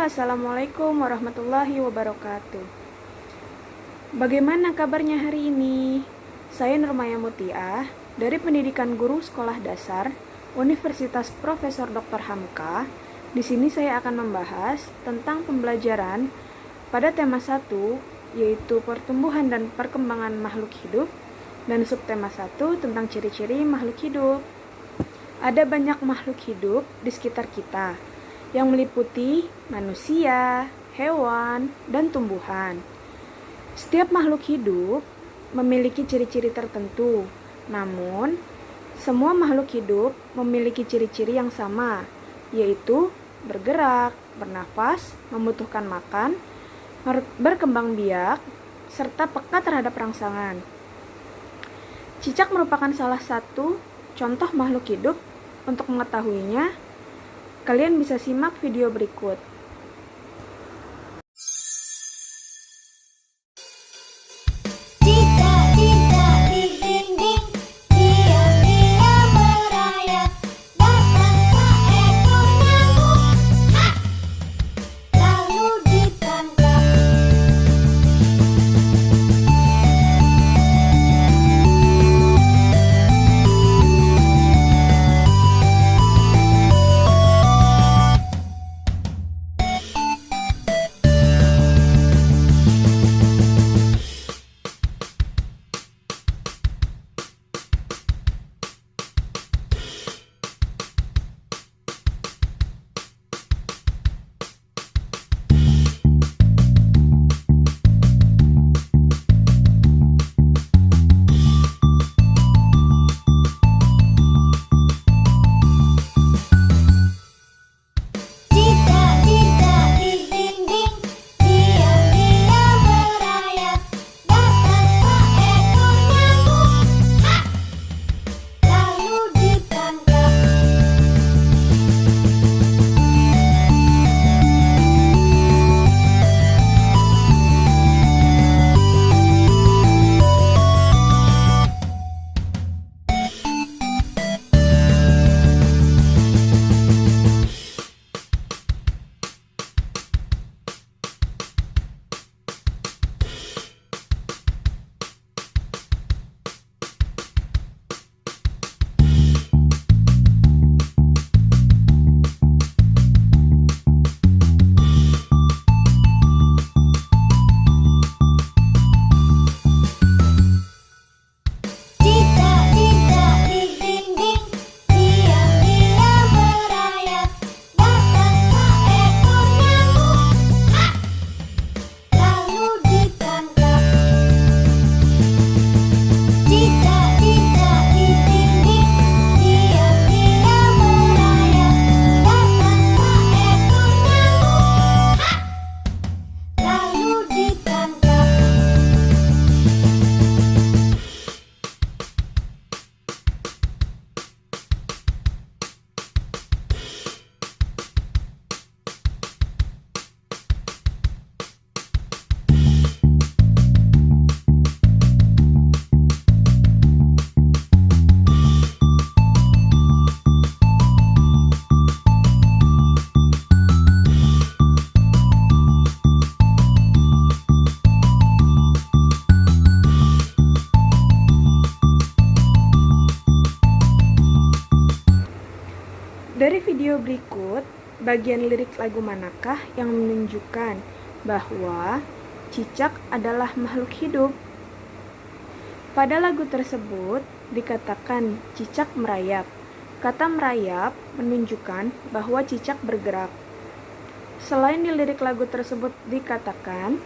Assalamualaikum warahmatullahi wabarakatuh. Bagaimana kabarnya hari ini? Saya Nurmaya Mutiah dari Pendidikan Guru Sekolah Dasar Universitas Profesor Dr. Hamka. Di sini saya akan membahas tentang pembelajaran pada tema 1, yaitu pertumbuhan dan perkembangan makhluk hidup, dan subtema 1 tentang ciri-ciri makhluk hidup. Ada banyak makhluk hidup di sekitar kita, yang meliputi manusia, hewan, dan tumbuhan. Setiap makhluk hidup memiliki ciri-ciri tertentu, namun semua makhluk hidup memiliki ciri-ciri yang sama, yaitu bergerak, bernafas, membutuhkan makan, berkembang biak, serta peka terhadap rangsangan. Cicak merupakan salah satu contoh makhluk hidup. Untuk mengetahuinya, kalian bisa simak video berikut. Dari video berikut, bagian lirik lagu manakah yang menunjukkan bahwa cicak adalah makhluk hidup? Pada lagu tersebut dikatakan cicak merayap. Kata merayap menunjukkan bahwa cicak bergerak. Selain di lirik lagu tersebut dikatakan,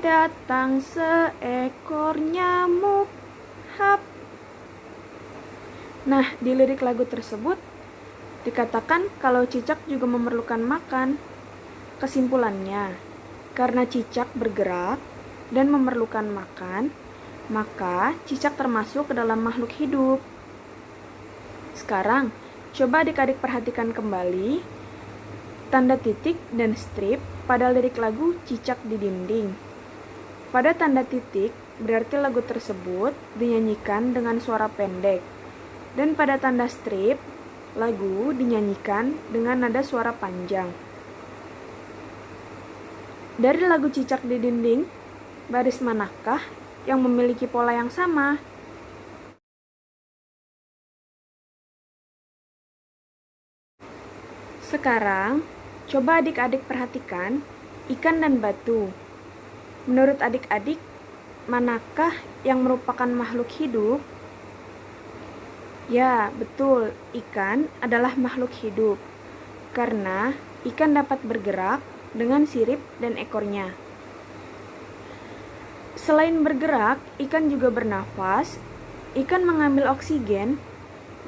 datang seekor nyamuk, hap. Nah, di lirik lagu tersebut dikatakan kalau cicak juga memerlukan makan. Kesimpulannya, karena cicak bergerak dan memerlukan makan, maka cicak termasuk ke dalam makhluk hidup. Sekarang, coba adik-adik perhatikan kembali tanda titik dan strip pada lirik lagu Cicak di Dinding. Pada tanda titik, berarti lagu tersebut dinyanyikan dengan suara pendek. Dan pada tanda strip, lagu dinyanyikan dengan nada suara panjang. Dari lagu cicak di dinding, baris manakah yang memiliki pola yang sama? Sekarang, coba adik-adik perhatikan ikan dan batu. Menurut adik-adik, manakah yang merupakan makhluk hidup? Ya, betul, ikan adalah makhluk hidup. Karena ikan dapat bergerak dengan sirip dan ekornya. Selain bergerak, ikan juga bernafas. Ikan mengambil oksigen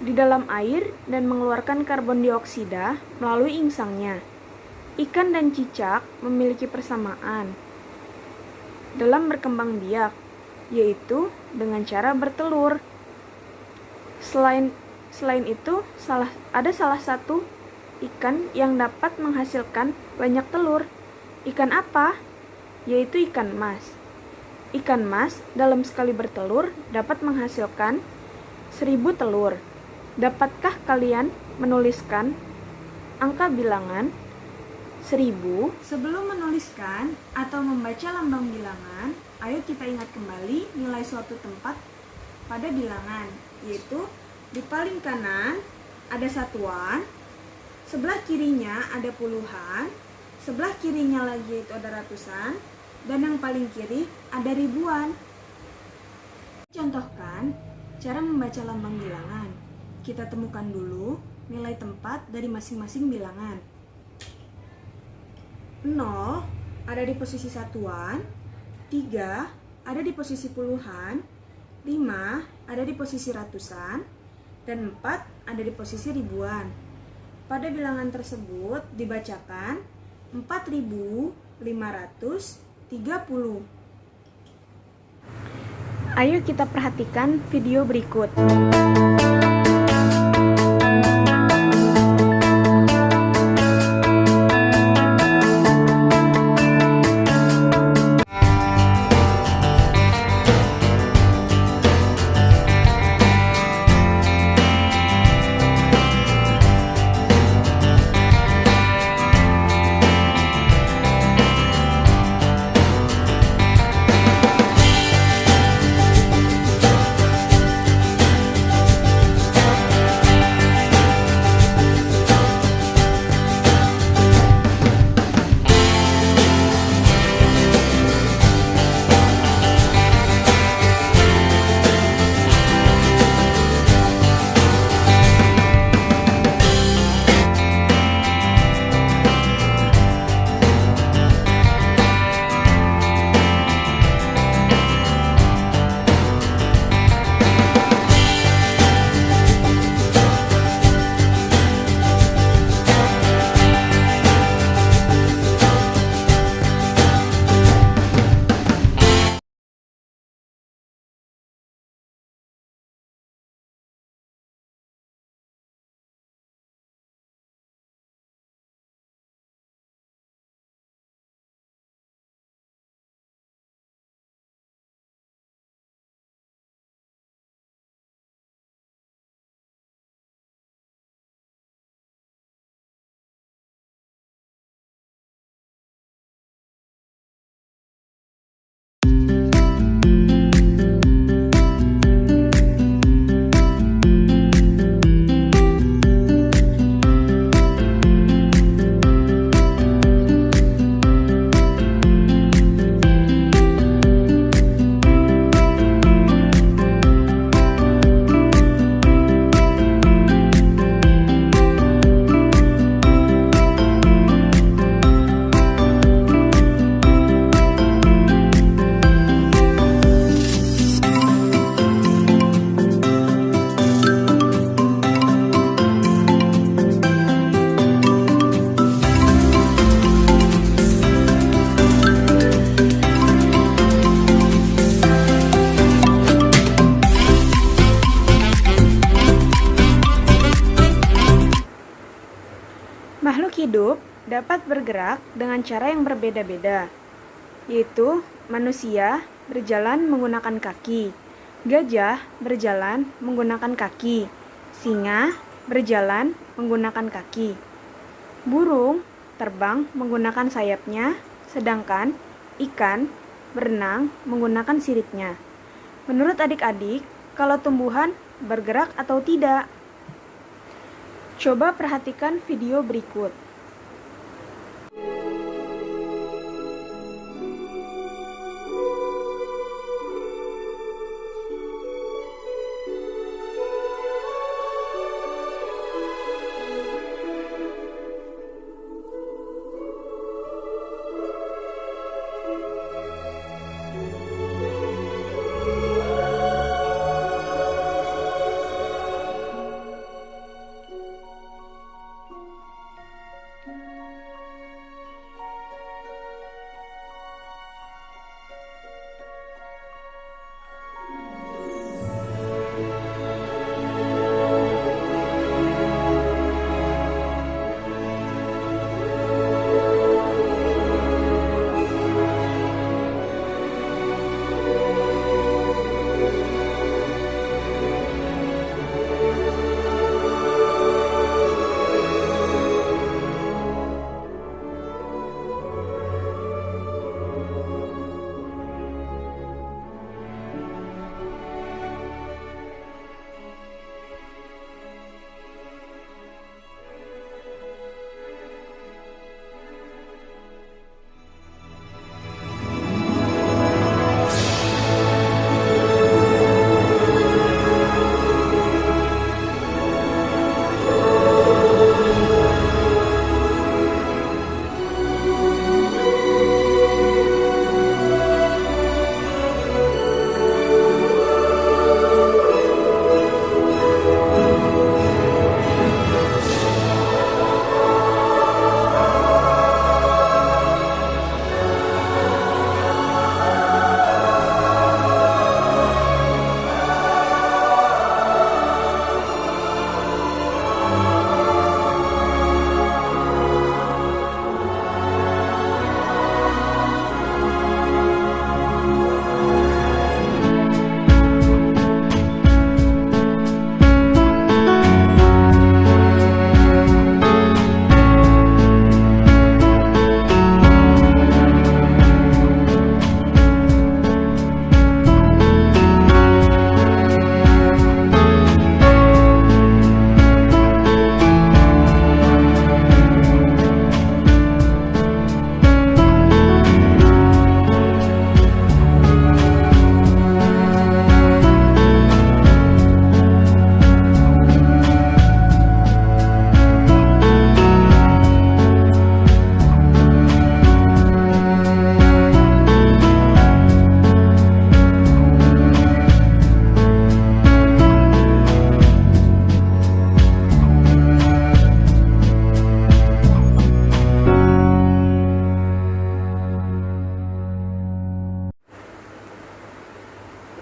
di dalam air dan mengeluarkan karbon dioksida melalui insangnya. Ikan dan cicak memiliki persamaan dalam berkembang biak, yaitu dengan cara bertelur. Selain itu, ada salah satu ikan yang dapat menghasilkan banyak telur. Ikan apa? Yaitu ikan mas. Ikan mas dalam sekali bertelur dapat menghasilkan 1000 telur. Dapatkah kalian menuliskan angka bilangan 1000? Sebelum menuliskan atau membaca lambang bilangan, ayo kita ingat kembali nilai suatu tempat pada bilangan, yaitu di paling kanan ada satuan, sebelah kirinya ada puluhan, sebelah kirinya lagi itu ada ratusan, dan yang paling kiri ada ribuan. Contohkan cara membaca lambang bilangan. Kita temukan dulu nilai tempat dari masing-masing bilangan. 0 ada di posisi satuan, 3 ada di posisi puluhan, 5 ada di posisi ratusan, dan 4 ada di posisi ribuan. Pada bilangan tersebut dibacakan 4530. Ayo kita perhatikan video berikut. Makhluk hidup dapat bergerak dengan cara yang berbeda-beda, yaitu manusia berjalan menggunakan kaki, gajah berjalan menggunakan kaki, singa berjalan menggunakan kaki, burung terbang menggunakan sayapnya, sedangkan ikan berenang menggunakan siripnya. Menurut adik-adik, kalau tumbuhan bergerak atau tidak? Coba perhatikan video berikut.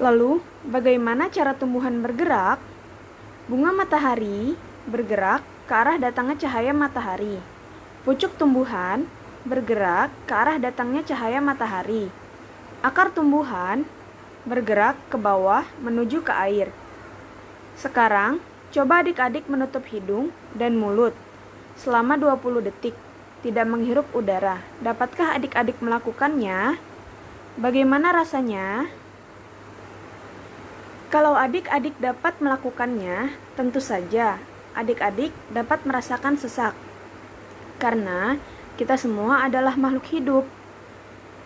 Lalu, bagaimana cara tumbuhan bergerak? Bunga matahari bergerak ke arah datangnya cahaya matahari. Pucuk tumbuhan bergerak ke arah datangnya cahaya matahari. Akar tumbuhan bergerak ke bawah menuju ke air. Sekarang, coba adik-adik menutup hidung dan mulut selama 20 detik, tidak menghirup udara. Dapatkah adik-adik melakukannya? Bagaimana rasanya? Kalau adik-adik dapat melakukannya, tentu saja adik-adik dapat merasakan sesak. Karena kita semua adalah makhluk hidup.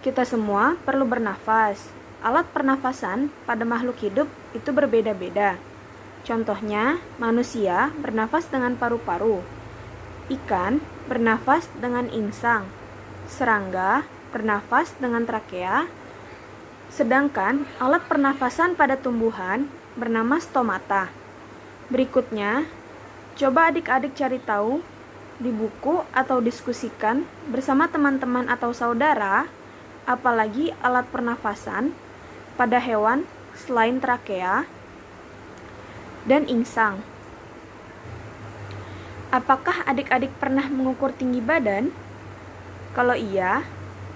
Kita semua perlu bernafas. Alat pernafasan pada makhluk hidup itu berbeda-beda. Contohnya, manusia bernafas dengan paru-paru. Ikan bernafas dengan insang. Serangga bernafas dengan trakea. Sedangkan alat pernafasan pada tumbuhan bernama stomata. Berikutnya, coba adik-adik cari tahu di buku atau diskusikan bersama teman-teman atau saudara, apalagi alat pernafasan pada hewan selain trakea dan insang. Apakah adik-adik pernah mengukur tinggi badan? Kalau iya,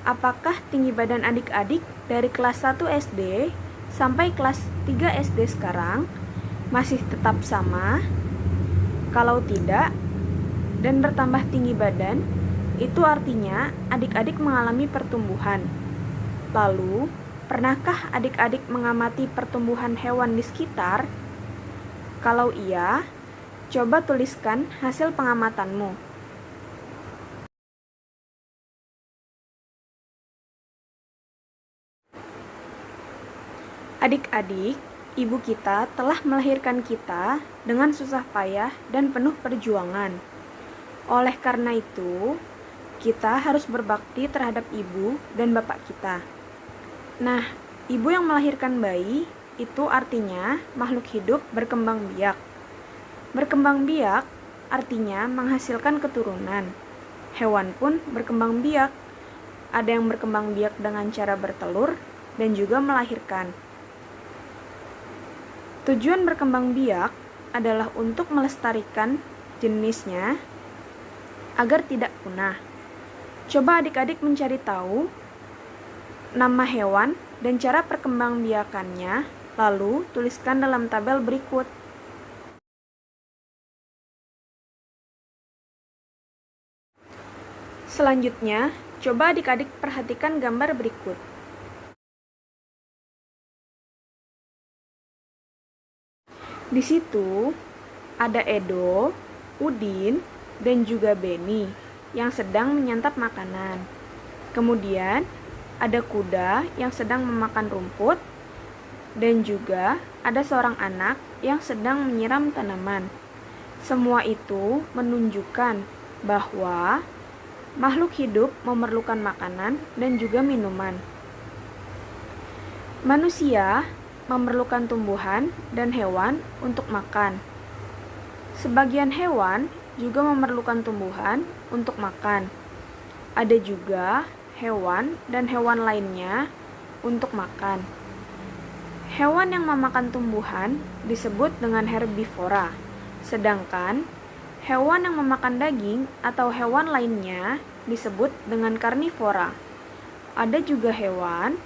apakah tinggi badan adik-adik dari kelas 1 SD sampai kelas 3 SD sekarang masih tetap sama? Kalau tidak, dan bertambah tinggi badan, itu artinya adik-adik mengalami pertumbuhan. Lalu, pernahkah adik-adik mengamati pertumbuhan hewan di sekitar? Kalau iya, coba tuliskan hasil pengamatanmu. Adik-adik, ibu kita telah melahirkan kita dengan susah payah dan penuh perjuangan. Oleh karena itu, kita harus berbakti terhadap ibu dan bapak kita. Nah, ibu yang melahirkan bayi itu artinya makhluk hidup berkembang biak. Berkembang biak artinya menghasilkan keturunan. Hewan pun berkembang biak. Ada yang berkembang biak dengan cara bertelur dan juga melahirkan. Tujuan berkembang biak adalah untuk melestarikan jenisnya agar tidak punah. Coba adik-adik mencari tahu nama hewan dan cara perkembangbiakannya, lalu tuliskan dalam tabel berikut. Selanjutnya, coba adik-adik perhatikan gambar berikut. Di situ ada Edo, Udin, dan juga Beni yang sedang menyantap makanan. Kemudian ada kuda yang sedang memakan rumput, dan juga ada seorang anak yang sedang menyiram tanaman. Semua itu menunjukkan bahwa makhluk hidup memerlukan makanan dan juga minuman. Manusia memerlukan tumbuhan dan hewan untuk makan. Sebagian hewan juga memerlukan tumbuhan untuk makan. Ada juga hewan dan hewan lainnya untuk makan. Hewan yang memakan tumbuhan disebut dengan herbivora, sedangkan hewan yang memakan daging atau hewan lainnya disebut dengan karnivora. Ada juga hewan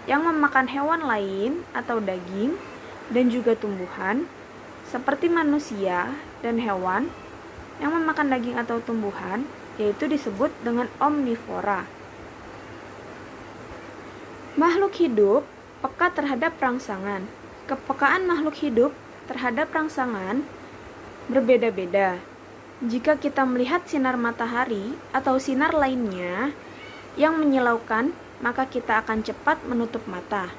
yang memakan hewan lain atau daging dan juga tumbuhan, seperti manusia dan hewan yang memakan daging atau tumbuhan, yaitu disebut dengan omnivora. Makhluk hidup peka terhadap rangsangan. Kepekaan makhluk hidup terhadap rangsangan berbeda-beda. Jika kita melihat sinar matahari atau sinar lainnya yang menyilaukan, maka kita akan cepat menutup mata.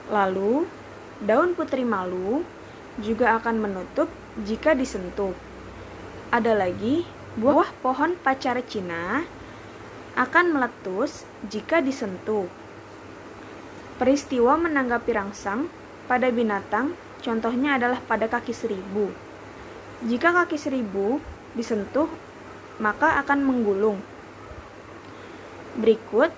Lalu, daun putri malu juga akan menutup jika disentuh. Ada lagi, buah pohon pacar Cina akan meletus jika disentuh. Peristiwa menanggapi rangsang pada binatang contohnya adalah pada kaki seribu. Jika kaki seribu disentuh, maka akan menggulung. Berikut,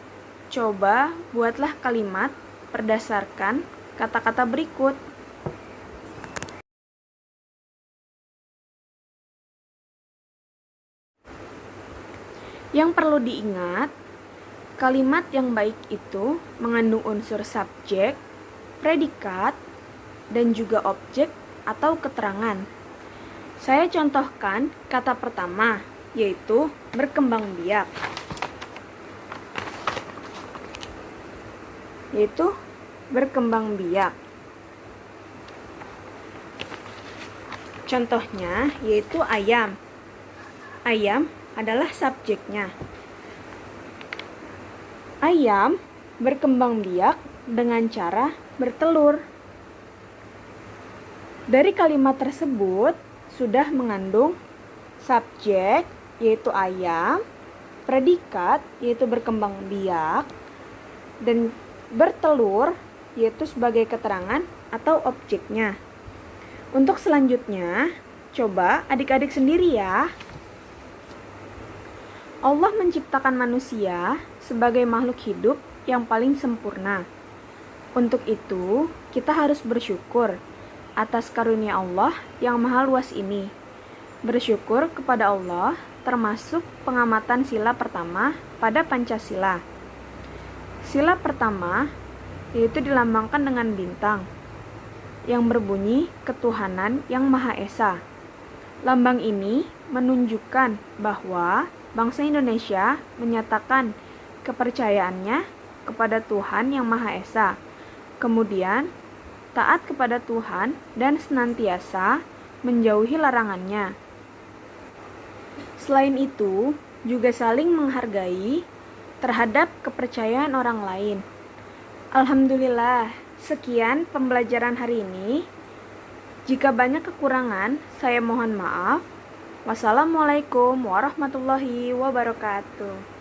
coba buatlah kalimat berdasarkan kata-kata berikut. Yang perlu diingat, kalimat yang baik itu mengandung unsur subjek, predikat, dan juga objek atau keterangan. Saya contohkan kata pertama, yaitu berkembang biak. Contohnya yaitu ayam. Ayam adalah subjeknya. Ayam berkembang biak dengan cara bertelur. Dari kalimat tersebut sudah mengandung subjek yaitu ayam, predikat yaitu berkembang biak, dan bertelur yaitu sebagai keterangan atau objeknya. Untuk selanjutnya, coba adik-adik sendiri ya. Allah menciptakan manusia sebagai makhluk hidup yang paling sempurna. Untuk itu, kita harus bersyukur atas karunia Allah yang maha luas ini. Bersyukur kepada Allah termasuk pengamatan sila pertama pada Pancasila. Sila pertama yaitu dilambangkan dengan bintang yang berbunyi ketuhanan yang Maha Esa. Lambang ini menunjukkan bahwa bangsa Indonesia menyatakan kepercayaannya kepada Tuhan Yang Maha Esa, kemudian taat kepada Tuhan dan senantiasa menjauhi larangannya. Selain itu, juga saling menghargai terhadap kepercayaan orang lain. Alhamdulillah, sekian pembelajaran hari ini. Jika banyak kekurangan, saya mohon maaf. Wassalamualaikum warahmatullahi wabarakatuh.